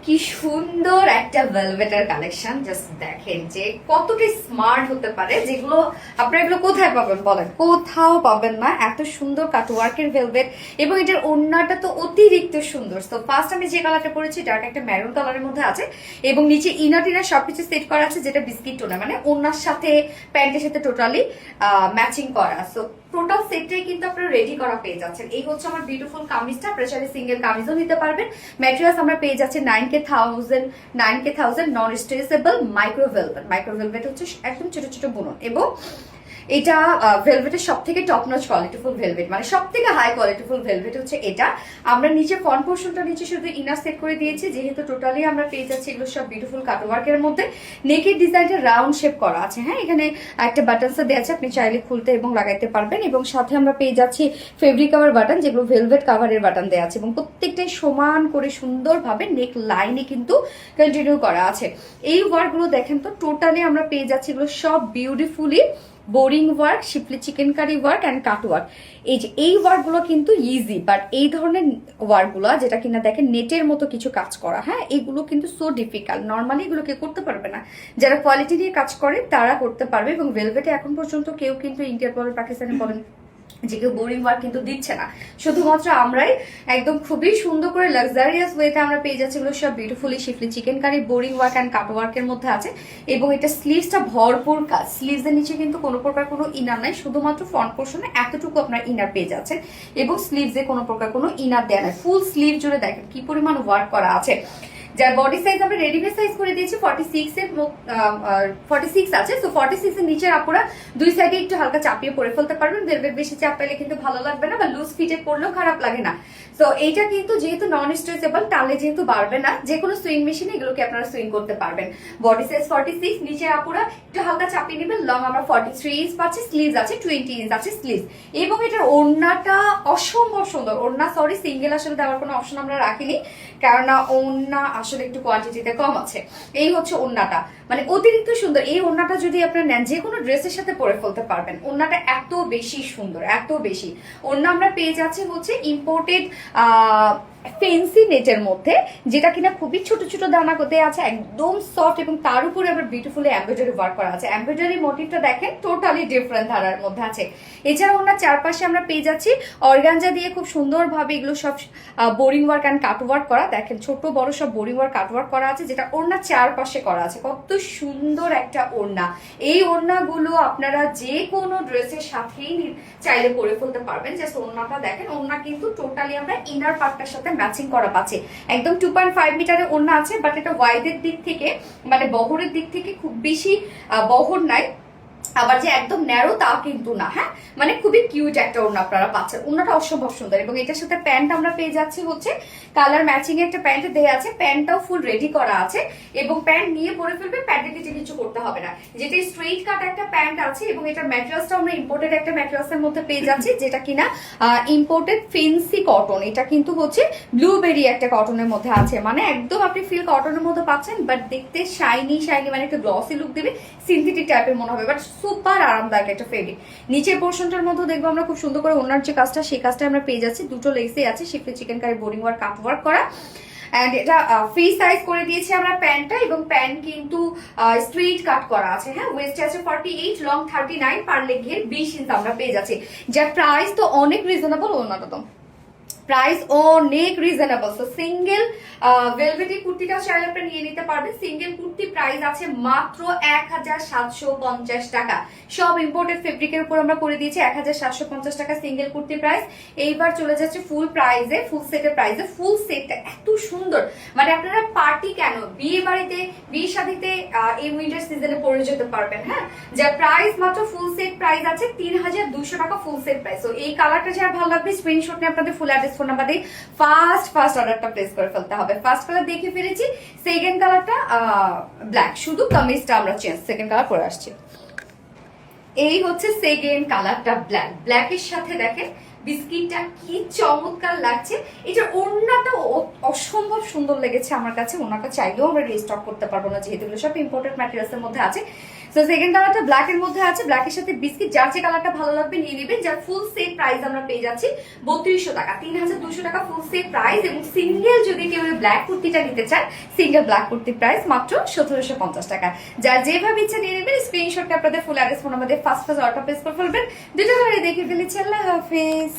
কি সুন্দর একটা ভেলভেটের কালেকশন, জাস্ট দেখেন যে কতটা স্মার্ট হতে পারে। যেগুলো আপনারা এগুলো কোথায় পাবেন বলেন, কোথাও পাবেন না। এত সুন্দর কাটওয়ার্কের ভেলভেট এবং এটার ওড়নাটা তো অতিরিক্ত সুন্দর। তো ফার্স্ট আমি যে কালারটা পরেছি ডার্ক একটা মেরুন কালারের মধ্যে আছে এবং নিচে ইনার টিনার সবকিছু সেট করা আছে, যেটা বিস্কিট টোনা, মানে ওড়নার সাথে প্যান্টের সাথে টোটালি ম্যাচিং করা। সো টোটাল সেটটাই কিন্তু আপনারা রেডি করা পেয়ে যাচ্ছেন। এই হচ্ছে আমার বিউটিফুল কামিজটা, আপনারা চাইলে সিঙ্গেল কামিজও নিতে পারবেন। ম্যাটেরিয়ালস আমরা পেয়ে যাচ্ছি 9K1000 নন স্ট্রেচেবল মাইক্রো ভেলভেট হচ্ছে একদম ছোট ছোট বুনন, এবং এটা ভেলভেটের সব থেকে টপ নচ কোয়ালিটিফুল ভেলভেট, মানে সব থেকে হাই কোয়ালিটিফুল ভেলভেট হচ্ছে এটা। আমরা নিচে ফ্রন্ট পোর্শনটা নিচে শুধু ইনার সেট করে দিয়েছি, যেহেতু টোটালি আমরা পেয়ে যাচ্ছি এগুলো সব বিউটিফুল কাটওয়ার্কের মধ্যে। নেকের ডিজাইনটা রাউন্ড শেপ করা আছে, হ্যাঁ এখানে একটা বাটনসা দেওয়া আছে, আপনি চাইলে খুলতে এবং লাগাইতে পারবেন। এবং সাথে আমরা পেয়ে যাচ্ছি ফেব্রিক কাভার বাটন, যেগুলো ভেলভেট কাভারের বাটন দেওয়া আছে, এবং প্রত্যেকটাই সমান করে সুন্দরভাবে নেক লাইনে কিন্তু কন্টিনিউ করা আছে। এই ওয়ার্কগুলো দেখেন তো টোটালি আমরা পেয়ে যাচ্ছি এগুলো সব beautifully boring work, schiffli chikankari work and cut work. এই ওয়ার্কগুলো কিন্তু ইজি, বাট এই ধরনের ওয়ার্কগুলো যেটা কিনা দেখেন নেটের মতো কিছু কাজ করা, হ্যাঁ এগুলো কিন্তু সো ডিফিকাল্ট, নর্মালি এগুলোকে করতে পারবে না। যারা কোয়ালিটি নিয়ে কাজ করে তারা করতে পারবে। এবং ভেলভেটে এখন পর্যন্ত কেউ কিন্তু ইন্ডিয়া বলেন পাকিস্তানি বলেন যে কেউ বোরিং ওয়ার্ক কিন্তু দিচ্ছে না, শুধুমাত্র আমরাই একদম খুবই সুন্দর করে লাক্সারিয়াস ওয়েতে আমরা পেয়ে যাচ্ছি এগুলো সব বিউটিফুলি শিফলি chicken curry boring work and cut ওয়ার্কের মধ্যে আছে। এবং এটা স্লিভসটা ভরপুর কাজ, স্লিভসের নিচে কিন্তু কোনো প্রকার কোনো ইনার নাই, শুধুমাত্র ফ্রন্ট পোর্শনে এতটুকু আপনার ইনার পেয়ে যাচ্ছেন, এবং স্লিভসে কোনো প্রকার কোনো ইনার দেওয়া নাই। ফুল স্লিভ জুড়ে দেখেন কি পরিমাণ ওয়ার্ক করা আছে। যার বডি সাইজ আমরা রেডিমেড সাইজ করে দিয়েছি 46 আছে। তো 46 এর নিচে আপনারা দুই সাইডে একটু হালকা চাপিয়ে পরে ফেলতে পারবেন। ভেলভেট বেশি চাপ পাইলে কিন্তু ভালো লাগবে না, বা লুজ ফিটে পরলেও খারাপ লাগে না। তো এইটা কিন্তু যেহেতু নন স্ট্রেচেবল, টালে যেহেতু বাড়বে না, যে কোনো সুইং মেশিনে এগুলোকে আপনারা সুইং করতে পারবেন। বডি সাইজ 46, নিচে আপুরা একটু হালকা চাপিয়ে নেবেন। লং আমরা 43 ইঞ্চ পাচ্ছি, স্লিভস আছে 20 ইঞ্চ আছে স্লিভস। এবং এটার ওড়নাটা অসম্ভব সুন্দর। ওড়না সরি সিঙ্গেল আসলে দেওয়ার কোনো অপশন আমরা রাখিনি, কেননা ওড়না আসলে একটু কোয়ান্টিটিতে কম আছে। এই হচ্ছে ওড়নাটা, মানে অতিরিক্ত সুন্দর। এই ওড়নাটা যদি আপনারা নেন যে কোনো ড্রেসের সাথে পরে ফেলতে পারবেন। ওড়নাটা এত বেশি সুন্দর, এত বেশি। ওড়না আমরা পেয়ে যাচ্ছি হচ্ছে ইম্পোর্টেড ফেন্সি নেটের মধ্যে, যেটা কিনা খুবই ছোট ছোট দানা করতে আছে, একদম সফট, এবং তার উপরে আবার বিউটিফুলি এমব্রয়ডারি ওয়ার্ক করা আছে। এমব্রয়ডারি মোটিভটা দেখেন টোটালি ডিফারেন্ট ধারার মধ্যে আছে। এছাড়া ওনার চারপাশে আমরা পেয়ে যাচ্ছি অর্গানজা দিয়ে খুব সুন্দরভাবে এগুলো সব boring work and cut work করা। দেখেন ছোট বড় সব বোরিং ওয়ার্ক কাট ওয়ার্ক করা আছে, যেটা ওড়নার চারপাশে করা আছে। কত সুন্দর একটা ওড়না। এই ওড়নাগুলো আপনারা যে কোনো ড্রেসের সাথেই চাইলে পরে ফেলতে পারবেন। জাস্ট ওড়নাটা দেখেন, ওড়না কিন্তু টোটালি আমরা ইনার পার্টটার সাথে ম্যাচিং করা পাচ্ছে। একদম 2.5 মিটারের ওড়না আছে, বাট এটা ওয়াইডের দিক থেকে মানে বহরের দিক থেকে খুব বেশি বহর নাই, আবার যে একদম ন্যারো তা কিন্তু না, হ্যাঁ মানে খুবই কিউট একটা ওড়না আপনারা পাচ্ছেন। ওড়নাটা অসম্ভব সুন্দর। এবং এটার সাথে প্যান্ট আমরা পেয়ে যাচ্ছি হচ্ছে কালার ম্যাচিং এর একটা প্যান্ট দেয়া আছে, প্যান্টটাও ফুল রেডি করা আছে। এবং প্যান্ট নিয়ে পরে ফেলবে, প্যান্টের নিচে কিছু করতে হবে না, যেটা স্ট্রেইট কাট একটা প্যান্ট আছে। এবং এটার ম্যাটেরিয়ালসটা আমরা ইম্পোর্টেড একটা ম্যাটেরিয়ালসের মধ্যে পেয়ে যাচ্ছি, যেটা কিনা ইম্পোর্টেড ফেন্সি কটন। এটা কিন্তু হচ্ছে ব্লুবেরি একটা কটনের মধ্যে আছে, মানে একদম আপনি ফিল কটনের মধ্যে পাচ্ছেন, বাট দেখতে শাইনি শাইনি, মানে একটা গ্লসি লুক দেবে, সিনথেটিক টাইপের মনে হবে, বাট সুপার আরামদায়ক একটা ফেব্রিক। নিচের পোর্শনটার মধ্যে দেখবো আমরা খুব সুন্দর করে ওনার যে কাজটা, সেই কাজটা আমরা পেয়ে যাচ্ছি। দুটো লেগসে আছে schiffli chicken curry boring work cut work করা। এন্ড এটা ফ্রি সাইজ করে দিয়েছি আমরা প্যান্টটা, এবং প্যান্ট কিন্তু স্ট্রেইট কাট করা আছে, হ্যাঁ ওয়েস্ট আছে 48, লং 39, পার লেগের 20 ইঞ্চ আমরা পেয়ে যাচ্ছি। যার প্রাইস তো অনেক রিজনেবল, ওনাটা তো প্রাইস অনেক রিজনেবল। সো সিঙ্গেল ভেলভেটি কুর্তিটা চাইলে আপনি নিয়ে নিতে পারবেন। সিঙ্গেল কুর্তি প্রাইস আছে মাত্র 1750 টাকা। সব ইম্পোর্টেড ফেব্রিকের উপর আমরা করে দিয়েছি 1750 টাকা সিঙ্গেল কুর্তি প্রাইস। এইবার চলে যাচ্ছে ফুল প্রাইসে, ফুল সেটের প্রাইসে। ফুল সেটটা এত সুন্দর, মানে আপনারা পার্টি কেন বিয়ে বাড়িতে বিয়ে শাদীতে এই উইন্টার সিজনে পরে যেতে পারবেন, হ্যাঁ যার প্রাইস মাত্র ফুল সেট প্রাইস আছে 3200 টাকা ফুল সেট প্রাইস। তো এই কালারটা যার ভালো লাগবে স্ক্রিনশট নিয়ে আপনাদের ফুল অ্যাড্রেস ফোন নাম্বার দিয়ে ফার্স্ট অর্ডারটা প্লেস করে ফেলতে হবে। ফার্স্ট কালার দেখে ফেলেছি, সেকেন্ড কালারটা ব্ল্যাক, শুধু কামিজটা আমরা চেঞ্জ সেকেন্ড কালার করে আসছি। এই হচ্ছে সেকেন্ড কালারটা ব্ল্যাক, ব্ল্যাকের সাথে দেখেন বিস্কিটটা কি চমৎকার লাগছে। এটা ওড়নাটা অসম্ভব সুন্দর লেগেছে আমার কাছে। ওড়নাটা চাইলেও আমরা রিস্টক করতে পারবো না, যেহেতু সব ইম্পোর্টেড ম্যাটেরিয়ালস এর মধ্যে আছে। তো তো সেকেন্ড কালারটা ব্ল্যাক এর মধ্যে আছে, ব্ল্যাকের সাথে বিস্কিট, যার যে কালারটা ভালো লাগবে নিয়ে নেবেন। যার ফুল সেট প্রাইস আমরা পেয়ে যাচ্ছি 3200 টাকা, 3200 টাকা ফুল সেট প্রাইস। এবং সিঙ্গেল যদি কেউ ব্ল্যাক কুর্তিটা নিতে চান, সিঙ্গেল ব্ল্যাক কুর্তির প্রাইস মাত্র 1750 টাকা। যার যেভাবে ইচ্ছা নিয়ে নেবেন, স্ক্রিনশটটা আপনাদের ফুল অ্যাড্রেস ফোন আমাদের ফার্স্ট অর্ডার প্লেস করে ফেলবেন। দুটো কালারে দেখে ফেলেছি। আল্লাহ হাফেজ।